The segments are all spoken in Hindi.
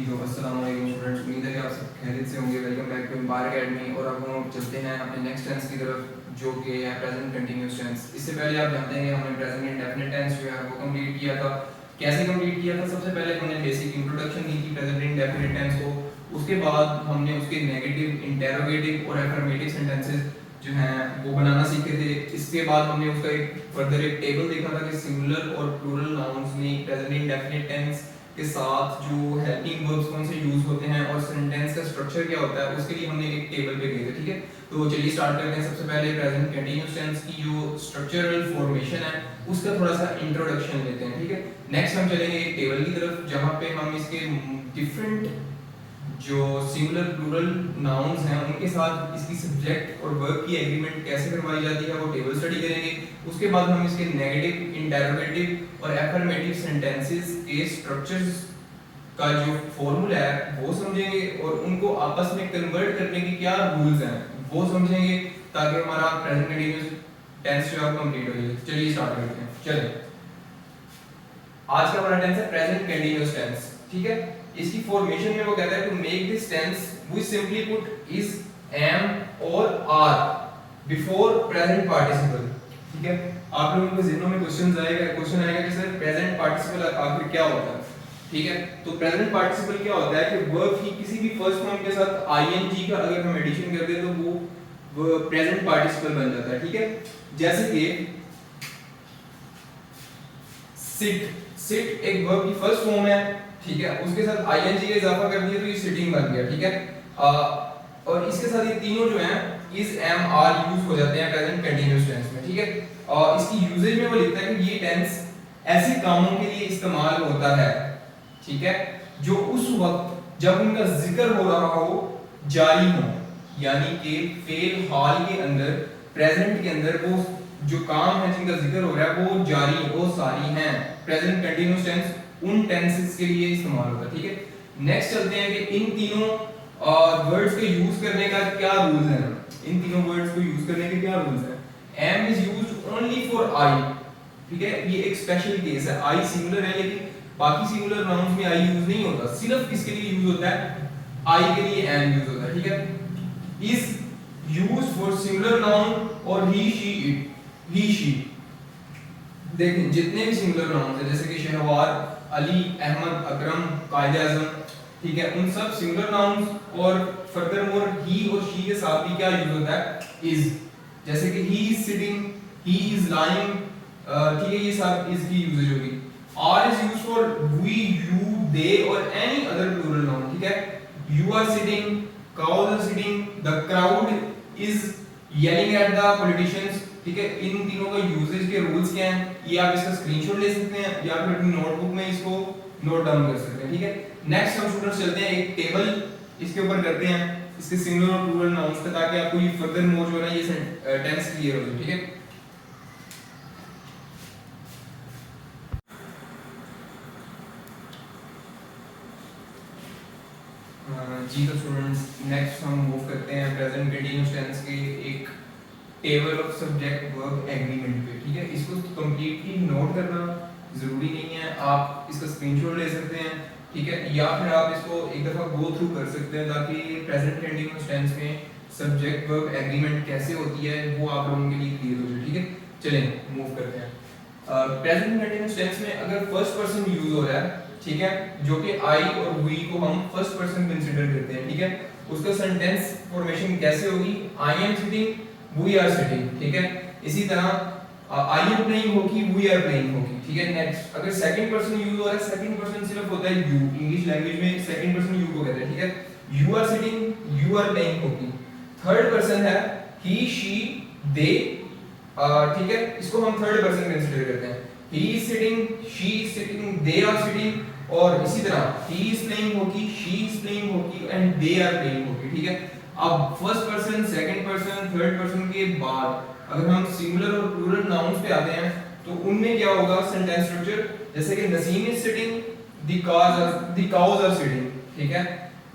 जी तो अस्सलाम वालेकुम स्टूडेंट्स, उम्मीद है कि आप सब खैरियत से होंगे। Welcome back to Empire Academy. और अब हम चलते हैं अपने नेक्स्ट टेंस की तरफ, जो कि है प्रेजेंट कंटिन्यूअस टेंस। इससे पहले आप जानते हैं कि हमने प्रेजेंट इंडेफिनिट टेंस जो है वो कंप्लीट किया था। कैसे कंप्लीट किया था? सबसे पहले हमने बेसिक इंट्रोडक्शन दी थी प्रेजेंट इंडेफिनिट टेंस को। उसके बाद हमने उसके नेगेटिव, इंटेरोगेटिव और एफर्मेटिव सेंटेंसेस जो हैं वो बनाना सीखे थे। इसके बाद हमने उसका एक फर्दर एक टेबल देखा था कि सिंगुलर और प्लूरल नाउन्स में प्रेजेंट इंडेफिनिट टेंस के साथ जो हेल्पिंग वर्ब्स कौन से यूज होते हैं और सेंटेंस का स्ट्रक्चर क्या होता है, उसके लिए हमने एक टेबल पे गए थे। ठीक है, तो चलिए स्टार्ट करते हैं। सबसे पहले प्रेजेंट कंटीन्यूअस टेंस की जो स्ट्रक्चरल फॉर्मेशन है उसका थोड़ा सा इंट्रोडक्शन लेते हैं। ठीक है, नेक्स्ट हम चलेंगे एक टेबल की तरफ जहां पे हम इसके डिफरेंट जो सिंगुलर प्लूरल नाउन्स हैं उनके साथ इसकी सब्जेक्ट और वर्ब की एग्रीमेंट कैसे करवाई जाती है वो टेबल स्टडी करेंगे। उसके बाद हम इसके नेगेटिव, इंटेरोगेटिव और एफर्मेटिव सेंटेंसेस के स्ट्रक्चर्स का जो फॉर्मूला है वो समझेंगे और उनको आपस में कन्वर्ट करने के क्या रूल्स हैं वो समझेंगे, ताकि हमारा प्रेजेंट कंटीन्यूअस टेंस जो है कंप्लीट हो जाए। चलिए स्टार्ट करते हैं। चलिए, आज का हमारा टेंस है प्रेजेंट कंटीन्यूअस टेंस। ठीक है, इसकी फॉर्मेशन में वो कहता है to make this tense we simply put is, am और आर बिफोर प्रेजेंट पार्टिसिपल। ठीक है, आप लोगों के ज़हनों में क्वेश्चन आएगा कि सर प्रेजेंट पार्टिसिपल आखिर क्या होता है। ठीक है, तो प्रेजेंट पार्टिसिपल क्या होता है कि वर्ब की किसी भी फर्स्ट फॉर्म के साथ आईएनजी का अगर हम एडिशन कर दें तो वो प्रेजेंट पार्टिसिपल बन जाता है। ठीक है, जैसे कि सिट, सिट एक वर्ब की फर्स्ट फॉर्म है। ठीक है, उसके साथ आईएनजी का इजाफा कर दिया तो ये सिटिंग बन गया। ठीक है, और इसके साथ ये तीनों जो हैं इज, एम, आर यूज हो जाते हैं प्रेजेंट कंटीन्यूअस टेंस में। ठीक है, और इसकी यूजेज में वो लिखता है कि ये टेंस ऐसे कामों के लिए इस्तेमाल होता है, ठीक है, जो उस वक्त जब उनका जिक्र हो रहा हो जारी हो, यानी कि फेल हाल के अंदर, प्रेजेंट के अंदर वो जो काम है जिनका जिक्र हो रहा है वो जारी, वो सारी हैं। प्रेजेंट कंटीन्यूअस टेंस उन टेंसेस के लिए इस्तेमाल होता है। ठीक है, नेक्स्ट चलते हैं कि इन तीनों वर्ड्स को यूज करने का क्या रूल्स हैं। इन तीनों वर्ड्स को यूज करने के क्या रूल्स हैं? Am is used only for I. ठीक है, ये एक स्पेशल केस है। आई सिंगुलर है लेकिन बाकी सिंगुलर नाउन्स में आई यूज नहीं होता, सिर्फ किसके लिए यूज होता है? आई के लिए एम यूज होता है। ठीक है, is used for singular noun और ही, शी, इट, ही, शी। देखें जितने भी सिंगुलर नाउन्स हैं जैसे कि शहवार, अली, अहमद, अकरम, कायदे आजम, ठीक है, उन सब सिंगुलर नाउन्स और फर्दरमोर ही और शी के साथ भी क्या यूज होता है? इज। जैसे कि he is sitting, he is lying, ठीक है, ये सब इज की यूजेज होगी। Are is used for we, you, they और एनी अदर प्लूरल नाउन। ठीक है, you are sitting, cows are sitting, the crowd is yelling at the politicians। ठीक है, इन तीनों का यूजेज के रूल्स क्या हैं ये आप इसका स्क्रीनशॉट ले सकते हैं या फिर अपनी नोटबुक में इसको नोट डाउन कर सकते हैं। ठीक है, नेक्स्ट हम स्टूडेंट्स चलते हैं एक टेबल इसके ऊपर करते हैं इसके सिंगुलर और प्लूरल नाउन्स का, ताकि आपको ये फर्दर मोर जो है ये टेंस क्लियर हो जाए। ठीक है, जी तो स्टूडेंट्स नेक्स्ट हम मूव करते हैं प्रेजेंट कंटीन्यूअस टेंस के एक table of subject verb agreement पे। ठीक है, इसको कंप्लीटली नोट करना जरूरी नहीं है, आप इसका स्क्रीनशॉट ले सकते हैं। ठीक है, या फिर आप इसको एक दफा गो थ्रू कर सकते हैं ताकि प्रेजेंट कंटीन्यूअस टेंस में सब्जेक्ट वर्ब एग्रीमेंट कैसे होती है वो आप लोगों के लिए क्लियर हो जाए। ठीक है, चलें मूव करते हैं। प्रेजेंट कंटीन्यूअस टेंस में अगर फर्स्ट पर्सन यूज हो रहा है, ठीक है, जो कि आई और वी को हम फर्स्ट पर्सन कंसीडर करते हैं। ठीक है, उसका सेंटेंस फॉर्मेशन कैसे होगी? I am sitting, we are sitting. ठीक है, इसी तरह आई एम प्लेइंग होगी, वी आर प्लेइंग होगी। ठीक है, नेक्स्ट अगर सेकंड पर्सन यूज हो रहा है, सेकंड पर्सन सिर्फ होता है यू, इंग्लिश लैंग्वेज में सेकंड पर्सन यू को कहते हैं। ठीक है, you are sitting, you are playing होगी। थर्ड पर्सन है ही, शी, दे। ठीक है, इसको हम थर्ड पर्सन कंसीडर करते हैं। He is sitting, she is sitting, they are sitting, और इसी तरह ही इज प्लेइंग होगी, शी इज प्लेइंग होगी एंड दे आर प्लेइंग होगी। ठीक है, अब first person, second person, third person के बाद अगर हम सिंगुलर और प्लूरल नाउन्स पे आते हैं तो उनमें क्या होगा सेंटेंस स्ट्रक्चर? जैसे कि Naseem is sitting, the cows are sitting. ठीक है,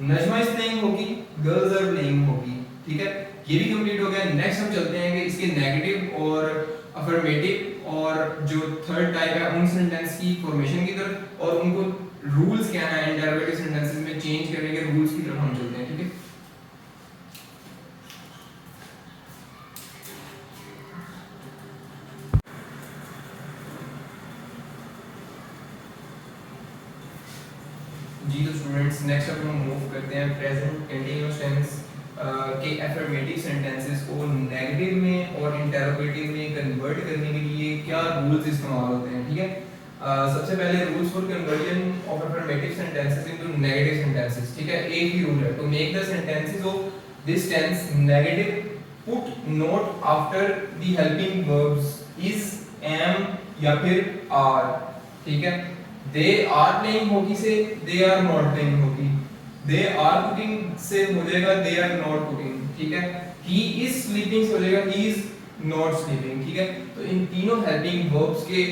नजमा इज प्लेइंग होगी, गर्ल्स आर प्लेइंग होगी। ठीक है, ये भी कंप्लीट हो गया। नेक्स्ट हम चलते हैं कि इसके नेगेटिव और अफर्मेटिव और जो थर्ड टाइप है उन सेंटेंस की फॉर्मेशन की तरफ और उनको रूल्स क्या है इंटरोगेटिव सेंटेंसेस में चेंज करने के रूल्स की तरफ हम चलते हैं, ठीक है। जी तो स्टूडेंट्स नेक्स्ट अब हम मूव करते हैं प्रेजेंट कंटीन्यूअस टेंस के अफर्मेटिव सेंटेंसेस को नेगेटिव में और इंटरोगेटिव में कन्वर्ट करने के लिए क्या रूल्स इस्तेमाल होते हैं, ठीक है। सबसे पहले rules for conversion of affirmative sentences into negative sentences, ठीक है। एक ही रूल है, to make the sentences of this tense negative put not after the helping verbs is, am या फिर आर, ठीक है। दे आर प्लेइंग हॉकी से they are not playing hockey, they are cooking से हो जाएगा दे आर नॉट कुकिंग, ठीक है। ही इज स्लीपिंग से हो जाएगा ही इज नॉट स्लीपिंग, ठीक है। तो इन तीनों हेल्पिंग वर्ब्स के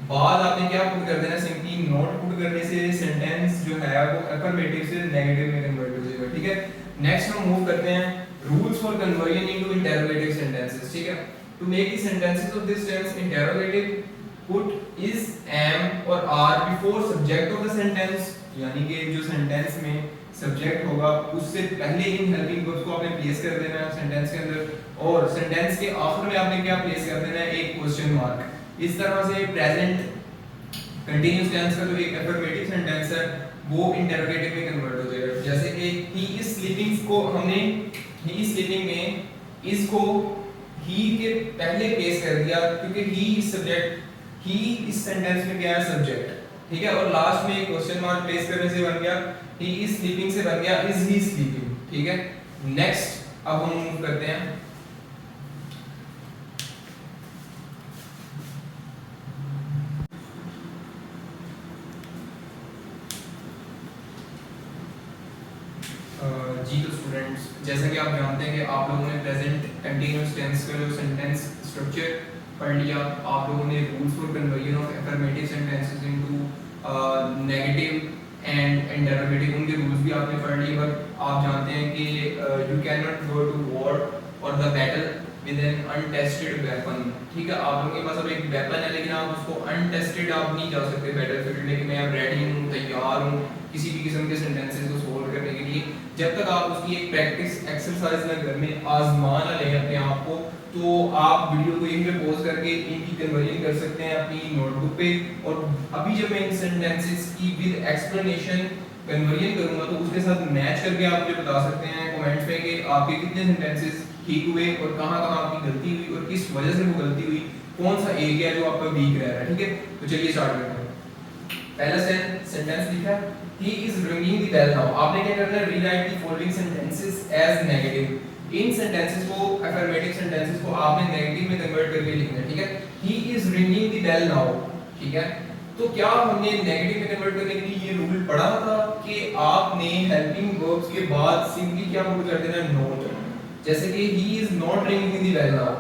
बाद आपने क्या पुट कर देना, सिंपली नॉट पुट करने से सेंटेंस जो है वो अफर्मेटिव से नेगेटिव में कन्वर्ट हो जाएगा, ठीक है। नेक्स्ट हम मूव करते हैं rules for conversion into interrogative sentences, ठीक है। To make the sentences of this tense interrogative put is, am और are before subject of the sentence, यानी कि जो सेंटेंस में सब्जेक्ट होगा उससे पहले इन हेल्पिंग वर्ब्स को आपने प्लेस कर देना है सेंटेंस के अंदर, और सेंटेंस के आखिर में आपने क्या प्लेस कर देना है, एक क्वेश्चन मार्क। इस तरह से प्रेजेंट कंटीन्यूअस टेंस का जो एक अफर्मेटिव सेंटेंस है वो इंटरोगेटिव में कन्वर्ट हो जाएगा। जैसे कि ही इज स्लीपिंग को हमने ही इज स्लीपिंग में इज को ही के पहले प्लेस कर दिया क्योंकि ही इज सब्जेक्ट, ही इस सेंटेंस में क्या है सब्जेक्ट, ठीक है। और लास्ट में एक क्वेश्चन मार्क प्लेस करने से बन गया ही इज स्लीपिंग से बन गया इज ही स्लीपिंग, ठीक है। नेक्स्ट अब हम मूव करते हैं जी तो स्टूडेंट्स जैसा कि आप जानते हैं कि आप लोगों ने प्रेजेंट कंटीन्यूअस टेंस का जो सेंटेंस स्ट्रक्चर पढ़ लिया, आप लोगों ने rules for conversion of affirmative sentences into negative and interrogative उनके रूल्स भी आपने पढ़ लिए। बट आप जानते हैं कि you can not go to war और the battle with an untested weapon, ठीक है। आप लोगों के पास अब एक वेपन है लेकिन आप उसको अनटेस्टेड आप नहीं जा सकते बैटलफील्ड में कि मैं अब रेडी हूँ, तैयार हूँ किसी भी किस्म के सेंटेंसेस को सोल्व करने के लिए। जब तक आप उसकी एक प्रैक्टिस एक्सरसाइज ना घर में आजमा ना लें अपने आप को, तो आप वीडियो को यहीं पे पॉज करके इनकी कन्वर्जन कर सकते हैं अपनी नोटबुक पे। और अभी जब मैं इन सेंटेंसेस की विद एक्सप्लेनेशन कन्वर्जन करूंगा तो उसके साथ मैच करके आप मुझे बता सकते हैं कमेंट्स में कि आपके कितने सेंटेंसेस ठीक हुए और कहां-कहां आपकी गलती हुई और किस वजह से वो गलती हुई, कौन सा एरिया जो आपका वीक रह रहा है, ठीक है। तो चलिए स्टार्ट करते हैं। पहला सेंटेंस लिखा है he is ringing the bell now। आपने क्या करना है, rewrite the following sentences as negative. इन सेंटेंसेस को अफर्मेटिव सेंटेंसेस को आपने नेगेटिव में कन्वर्ट करके लिखना है, ठीक है। he is ringing the bell now, ठीक है। तो क्या हमने नेगेटिव में कन्वर्ट करने के लिए ये रूल पढ़ा था कि आपने हेल्पिंग वर्ब्स के बाद सिंपली क्या पुट कर देना नॉट, जैसे कि he is not ringing the bell now,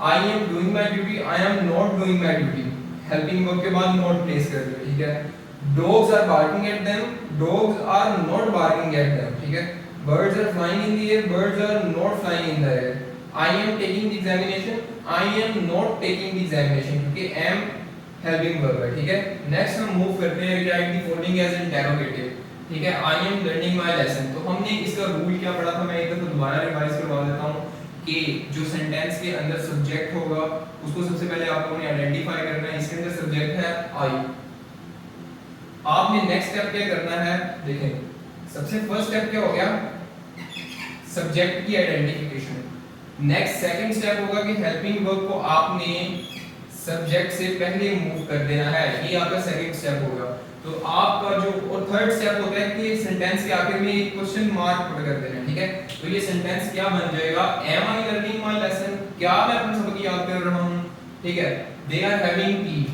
I am doing my duty, I am not doing my duty, helping verb के बाद नॉट प्लेस कर दिया, ठीक है। Dogs are barking at them, dogs are not barking at them, ठीक है। Birds are flying in the air, birds are not flying in the air. I am taking the examination, I am not taking the examination, क्योंकि am helping verb है, ठीक है। Next हम मूव करते हैं rewrite the following as interrogative, ठीक है। I am learning my lesson। तो हमने इसका रूल क्या पढ़ा था, मैं एक दफा दोबारा रिवाइज करवा देता हूँ कि जो सेंटेंस के अंदर सब्जेक्ट होगा उसको सबसे पहले आप लोगों ने आइडेंटिफाई करना है। इसके अंदर सब्जेक्ट है I। आपने नेक्स्ट स्टेप क्या करना है, देखें सबसे फर्स्ट स्टेप क्या हो गया, सब्जेक्ट की आइडेंटिफिकेशन। नेक्स्ट सेकंड स्टेप होगा कि हेल्पिंग वर्ब को आपने सब्जेक्ट से पहले मूव कर देना है, ये आपका सेकंड स्टेप होगा। तो आपका जो और थर्ड स्टेप होता है कि सेंटेंस के आखिर में एक क्वेश्चन मार्क पुट कर देना है, ठीक है। तो ये सेंटेंस क्या बन जाएगा, am I learning my lesson, क्या मैं अपना सबक याद कर रहा हूं, ठीक है। They are having tea,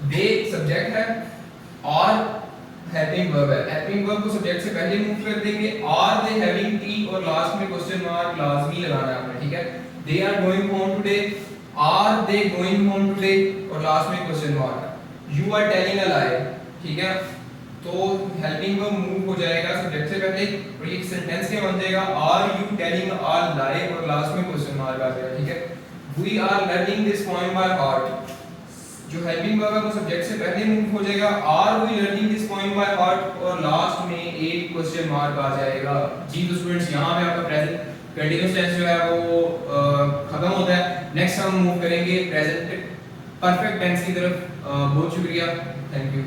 they subject है और हेल्पिंग वर्ब है, हेल्पिंग वर्ब को सब्जेक्ट से पहले मूव कर देंगे, आर दे हैविंग टी और लास्ट में क्वेश्चन मार्क लाजमी लगाना है आपने, ठीक है। They are going home today, are they going home today और लास्ट में question mark. You are telling a lie, ठीक है। तो हेल्पिंग वर्ब मूव हो जाएगा सब्जेक्ट से पहले और ये सेंटेंस क्या बन जाएगा, are you telling a lie और लास्ट में क्वेश्चन मार्क आ जाएगा, ठीक है। We are learning this poem by heart, जो हेल्पिंग वर्ब है वो सब्जेक्ट से पहले मूव हो जाएगा। Are we learning this point by heart, और लास्ट में एक क्वेश्चन मार्क आ जाएगा। जी तो स्टूडेंट्स यहाँ पे आपका प्रेजेंट कंटीन्यूअस टेंस जो है वो खत्म होता है। नेक्स्ट हम मूव करेंगे प्रेजेंट परफेक्ट टेंस की तरफ। बहुत शुक्रिया, थैंक यू।